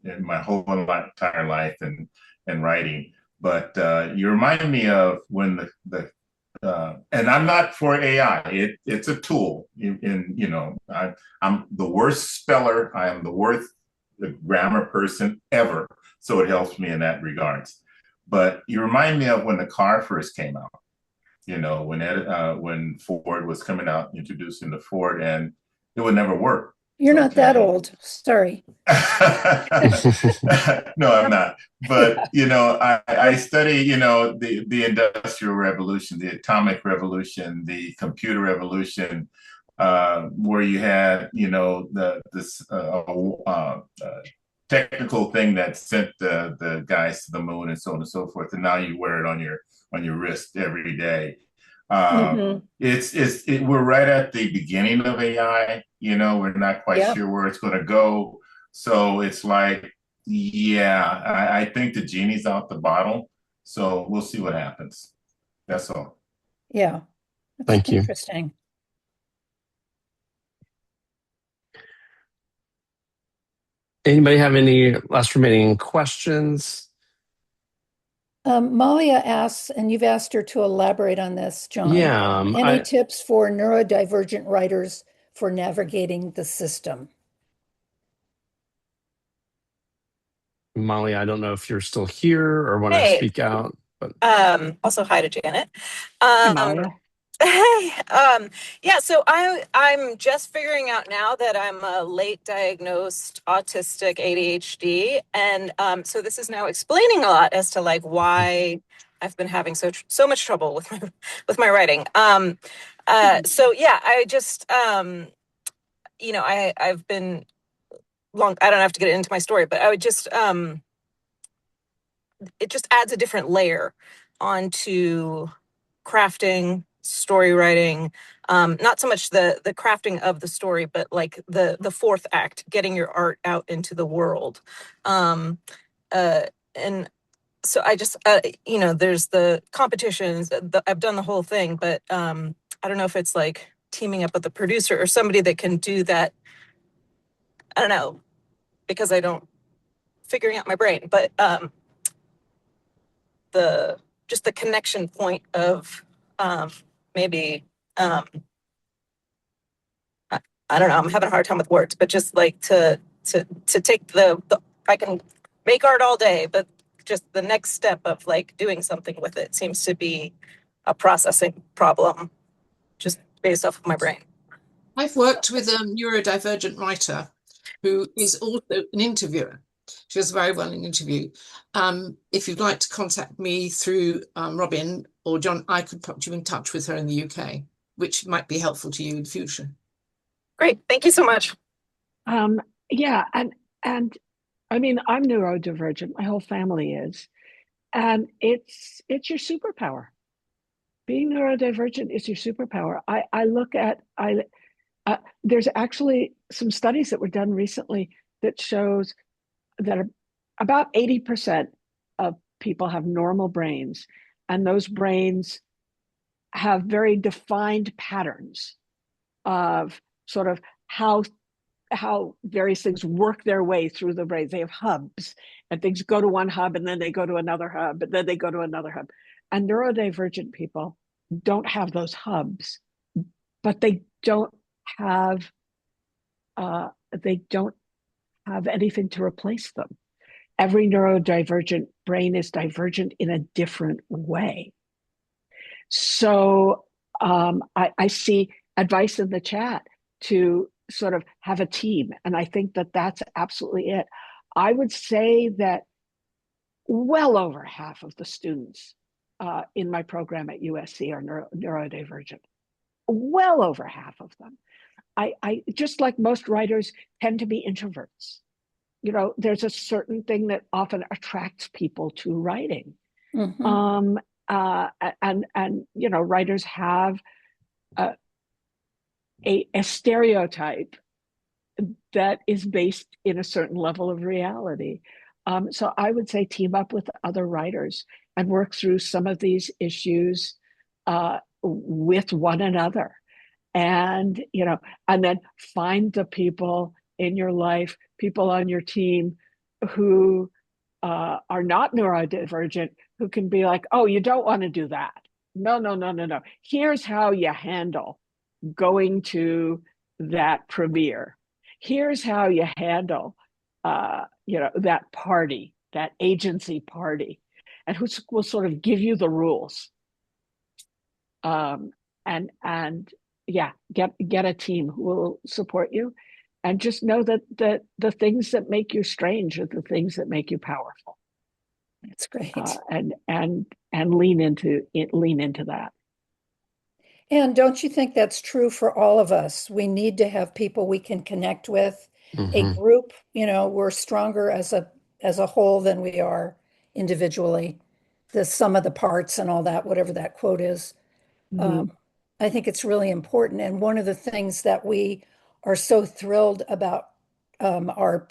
in my whole entire life and writing. But you remind me of when and I'm not for AI. It's a tool. I'm the worst speller. I am the worst grammar person ever. So it helps me in that regards. But you remind me of when the car first came out. When Ford was coming out, introducing the Ford, and it would never work. You're not that old. Sorry. No, I'm not. But I study the Industrial Revolution, the atomic revolution, the computer revolution, where you had this technical thing that sent the guys to the moon and so on and so forth, and now you wear it on your wrist every day. We're right at the beginning of AI. We're not quite sure where it's going to go. So it's like, I think the genie's out the bottle. So we'll see what happens. That's all. Yeah. Thank you. Interesting. Anybody have any last remaining questions? Malia asks, and you've asked her to elaborate on this, John. Yeah. Any tips for neurodivergent writers for navigating the system? Molly, I don't know if you're still here or want to speak out. But also hi to Janet. Hi, Malia. Hey, yeah, so I'm just figuring out now that I'm a late diagnosed autistic ADHD, and so this is now explaining a lot as to like why I've been having so much trouble with my writing. So yeah, I just I've been long. I don't have to get into my story, but I would just it just adds a different layer onto crafting, story writing, not so much the crafting of the story, but like the fourth act, getting your art out into the world. And so I just there's the competitions. I've done the whole thing, but I don't know if it's like teaming up with a producer or somebody that can do that. I don't know, because I don't figuring out my brain, but the connection point of maybe I don't know, I'm having a hard time with words, but just like to take the I can make art all day, but just the next step of like doing something with it seems to be a processing problem just based off of my brain. I've worked with a neurodivergent writer who is also an interviewer. She does very well in interview. If you'd like to contact me through Robin or John, I could put you in touch with her in the UK, which might be helpful to you in the future. Great, thank you so much. Yeah, and I mean, I'm neurodivergent. My whole family is, and it's your superpower. Being neurodivergent is your superpower. I look at there's actually some studies that were done recently that shows that about 80% of people have normal brains, and those brains have very defined patterns of sort of how various things work their way through the brain. They have hubs, and things go to one hub, and then they go to another hub, and then they go to another hub. And neurodivergent people don't have those hubs, but they don't have anything to replace them. Every neurodivergent brain is divergent in a different way. So I see advice in the chat to sort of have a team, and I think that that's absolutely it. I would say that well over half of the students in my program at USC are neurodivergent. Well over half of them. I just like most writers tend to be introverts. You know, there's a certain thing that often attracts people to writing. Mhm. And you know, writers have a stereotype that is based in a certain level of reality. So I would say team up with other writers and work through some of these issues with one another. And, you know, and then find the people in your life, people on your team who are not neurodivergent, who can be like, oh, you don't want to do that. No. Here's how you handle going to that premiere. Here's how you handle, you know, that party, that agency party, and who will sort of give you the rules. And yeah, get a team who will support you, and just know that the things that make you strange are the things that make you powerful. That's great. And lean into that. And don't you think that's true for all of us? We need to have people we can connect with, a group, you know, we're stronger as a whole than we are individually. The sum of the parts and all that, whatever that quote is. I think it's really important. And one of the things that we are so thrilled about our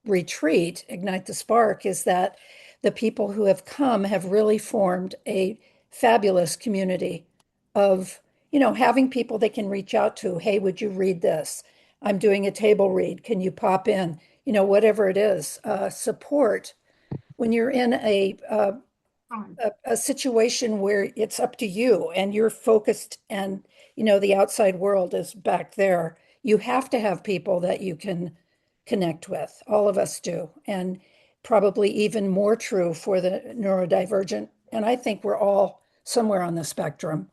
retreat, Ignite the Spark, is that the people who have come have really formed a fabulous community of, you know, having people they can reach out to. Hey, would you read this? I'm doing a table read. Can you pop in? You know, whatever it is, support. When you're in a situation where it's up to you and you're focused and you know the outside world is back there, you have to have people that you can connect with. All of us do, and probably even more true for the neurodivergent. And I think we're all somewhere on the spectrum.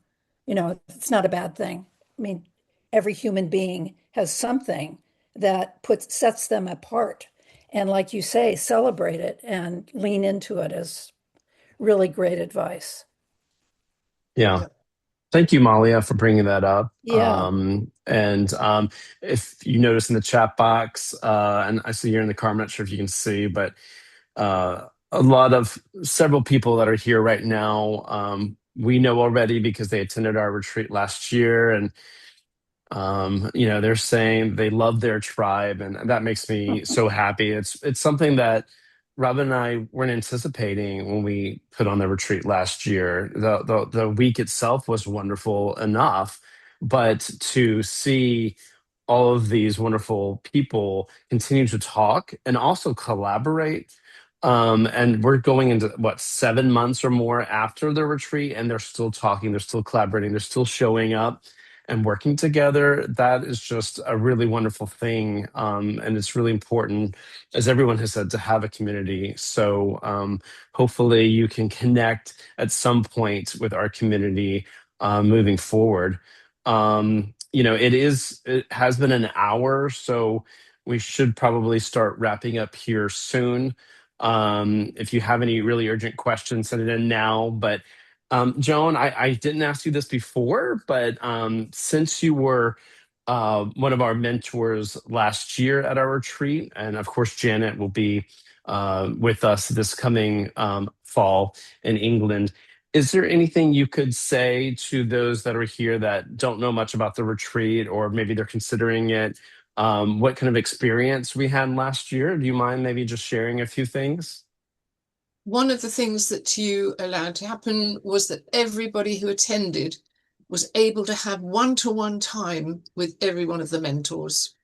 You know, it's not a bad thing. I mean, every human being has something that sets them apart. And like you say, celebrate it and lean into it as really great advice. Yeah. Thank you, Malia, for bringing that up. Yeah. And if you notice in the chat box, and I see you're in the car, I'm not sure if you can see, but a lot of several people that are here right now, we know already because they attended our retreat last year. And you know, they're saying they love their tribe, and that makes me so happy. It's something that Robin and I weren't anticipating when we put on the retreat last year. The week itself was wonderful enough, but to see all of these wonderful people continue to talk and also collaborate. And we're going into what, 7 months or more after the retreat, and they're still talking, they're still collaborating, they're still showing up and working together. That is just a really wonderful thing. And it's really important, as everyone has said, to have a community. So hopefully you can connect at some point with our community moving forward. You know, it has been an hour, so we should probably start wrapping up here soon. If you have any really urgent questions, send it in now. But Joan, I didn't ask you this before, but since you were one of our mentors last year at our retreat, and of course, Janet will be with us this coming fall in England. Is there anything you could say to those that are here that don't know much about the retreat, or maybe they're considering it? what kind of experience we had last year. Do you mind maybe just sharing a few things? One of the things that you allowed to happen was that everybody who attended was able to have one-to-one time with every one of the mentors,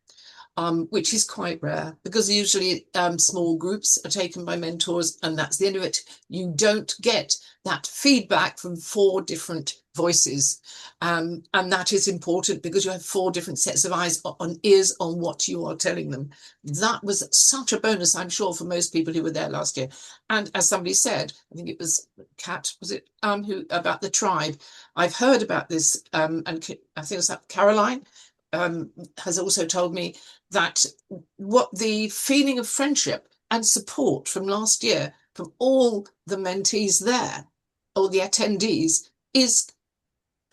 which is quite rare because usually small groups are taken by mentors and that's the end of it. You don't get that feedback from 4 different voices. And that is important because you have 4 different sets of eyes on ears on what you are telling them. That was such a bonus, I'm sure, for most people who were there last year. And as somebody said, I think it was Kat, was it, who about the tribe? I've heard about this, and I think it was Caroline has also told me that what the feeling of friendship and support from last year from all the mentees there, or the attendees, is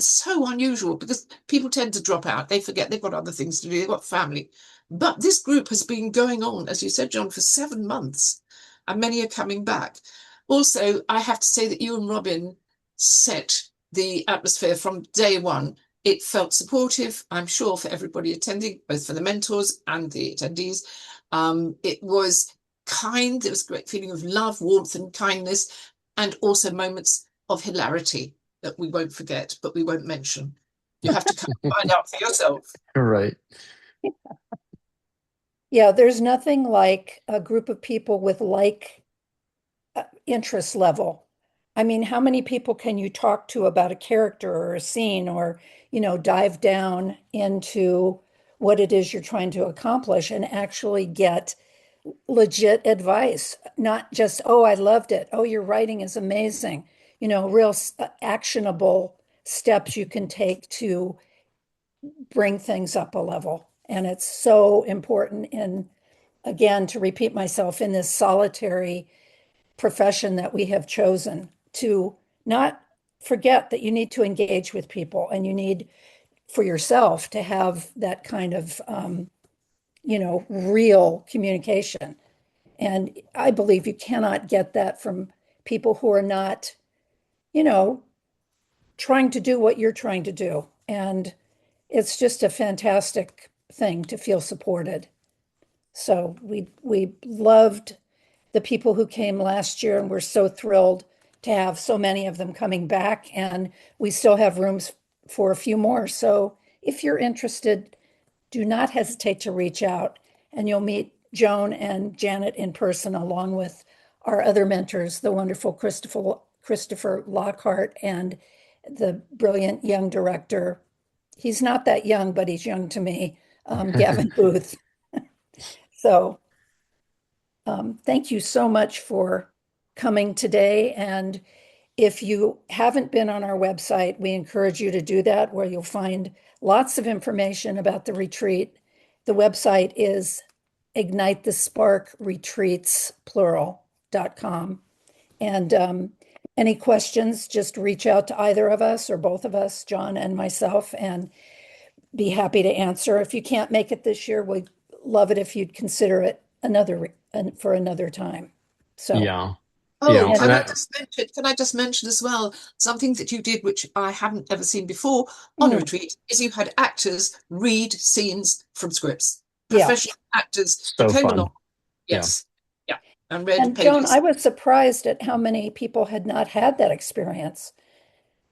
so unusual because people tend to drop out. They forget they've got other things to do. They've got family. But this group has been going on, as you said, John, for 7 months, and many are coming back. Also, I have to say that you and Robin set the atmosphere from day one. It felt supportive, I'm sure, for everybody attending, both for the mentors and the attendees. It was kind. There was a great feeling of love, warmth, and kindness, and also moments of hilarity that we won't forget, but we won't mention. You have to come and find out for yourself. Right. Yeah, there's nothing like a group of people with like interest level. I mean, how many people can you talk to about a character or a scene or, dive down into what it is you're trying to accomplish and actually get legit advice, not just, oh, I loved it. Oh, your writing is amazing. Real actionable steps you can take to bring things up a level. And it's so important again, to repeat myself, in this solitary profession that we have chosen, to not forget that you need to engage with people and you need for yourself to have that kind of, real communication. And I believe you cannot get that from people who are not, trying to do what you're trying to do. And it's just a fantastic thing to feel supported. So we loved the people who came last year, and we're so thrilled to have so many of them coming back. And we still have rooms for a few more. So if you're interested, do not hesitate to reach out, and you'll meet Joan and Janet in person, along with our other mentors, the wonderful Christopher Lockhart and the brilliant young director. He's not that young, but he's young to me, Gavin Booth. So thank you so much for coming today. And if you haven't been on our website, we encourage you to do that, where you'll find lots of information about the retreat. The website is ignitethesparkretreats.com. And any questions, just reach out to either of us or both of us, John and myself, and be happy to answer. If you can't make it this year, we'd love it if you'd consider it for another time. So Yeah. Oh, Yeah. can I just mention as well, something that you did, which I haven't ever seen before on a retreat, is you had actors read scenes from scripts. Professional actors So came fun. along. Yes. Yeah. And read And Joan, pages. I was surprised at how many people had not had that experience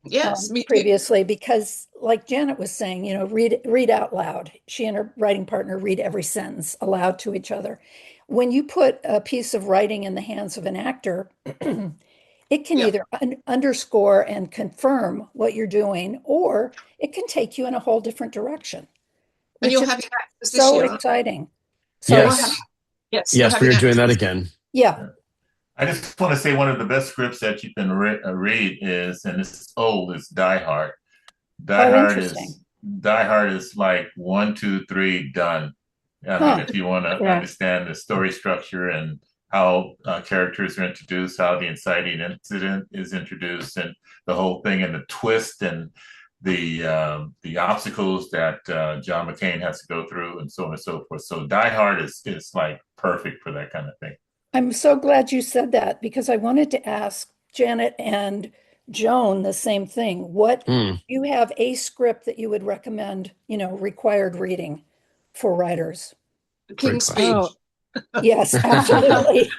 Yes, me too. previously, because like Janet was saying, read out loud. She and her writing partner read every sentence aloud to each other. When you put a piece of writing in the hands of an actor, it can Yeah. either underscore and confirm what you're doing, or it can take you in a whole different direction, And which you're is having actors this so year, aren't you? exciting. So You're having, Yes. yes, you're Yes, we having are doing that actors. again. yeah. I just want to say one of the best scripts that you can read is, and it's old, is Die Hard. Oh, interesting. Die Hard is like 1, 2, 3, done. I mean, if you want to understand the story structure and how characters are introduced, how the inciting incident is introduced, and the whole thing, and the twist, and the obstacles that John McCain has to go through, and so on and so forth. So Die Hard is like perfect for that kind of thing. I'm so glad you said that, because I wanted to ask Janet and Joan the same thing. What you have a script that you would recommend, required reading for writers? The Great King's question. Speech. Oh, Yes, absolutely.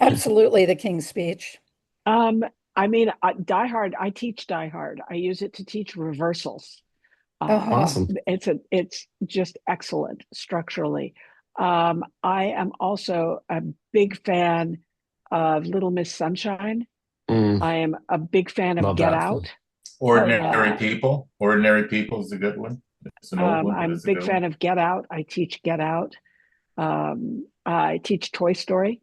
Absolutely, the King's Speech. I mean, Die Hard, I teach Die Hard. I use it to teach reversals. Awesome. It's just excellent structurally. I am also a big fan of Little Miss Sunshine. Mm, I am a big fan of love Get that. Out. Ordinary People. Ordinary People is a good one. It's an old one, but I'm a it's a big good fan one. of Get Out. I teach Get Out. I teach Toy Story.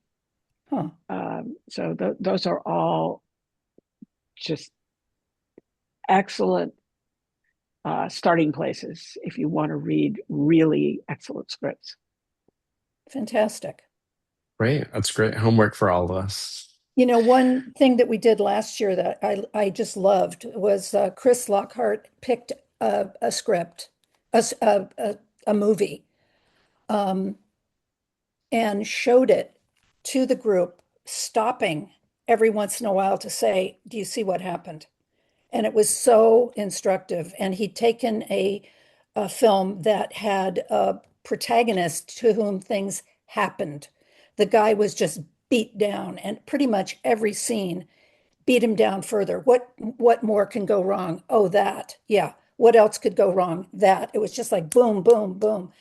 Huh. So those are all just excellent starting places if you want to read really excellent scripts. Fantastic. Great. That's great homework for all of us. You know, one thing that we did last year that I just loved was Chris Lockhart picked a script, a movie, um, and showed it to the group, stopping every once in a while to say, "Do you see what happened?" And it was so instructive. And he'd taken a film that had a protagonist to whom things happened. The guy was just beat down, and pretty much every scene beat him down further. What more can go wrong? Oh, that. Yeah. What else could go wrong? That. It was just like boom, boom, boom.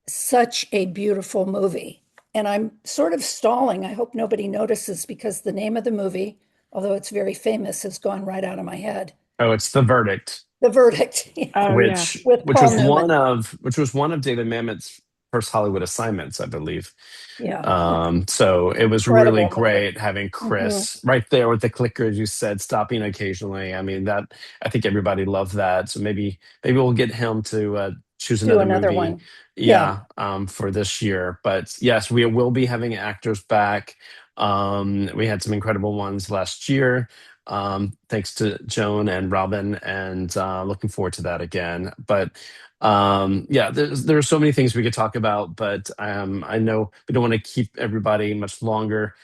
Such a beautiful movie. And I'm sort of stalling. I hope nobody notices because the name of the movie, although it's very famous, has gone right out of my head. Oh, it's The Verdict, The Verdict. Oh yeah. With which Paul was Newman. which was one of David Mamet's first Hollywood assignments, I believe. Yeah. So it was really Incredible movie. great having Mhm. Chris right there with the clicker, as you said, stopping occasionally. I mean, that I think everybody loved that. So maybe we'll get him to choose Do another another movie, one. Yeah. yeah, for this year. But yes, we will be having actors back. We had some incredible ones last year. Thanks to Joan and Robin, and looking forward to that again. But yeah, there are so many things we could talk about, but I know we don't want to keep everybody much longer.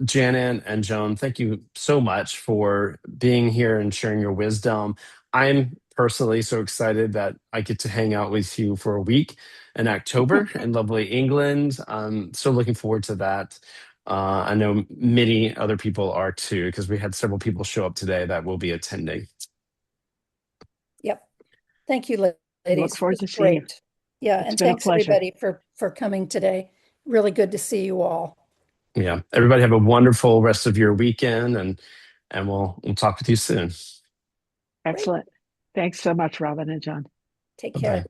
Janet and Joan, thank you so much for being here and sharing your wisdom. I'm personally so excited that I get to hang out with you for a week in October in lovely England. I'm so looking forward to that. I know many other people are too, because we had several people show up today that will be attending. Yep. Thank you, Look ladies. It forward was to seeing you. great. Yeah. It's And been a thanks pleasure. everybody for coming today. Really good to see you all. Yeah, everybody have a wonderful rest of your weekend, and we'll talk with you soon. Excellent. Thanks so much, Robin and John. Take Bye-bye. care.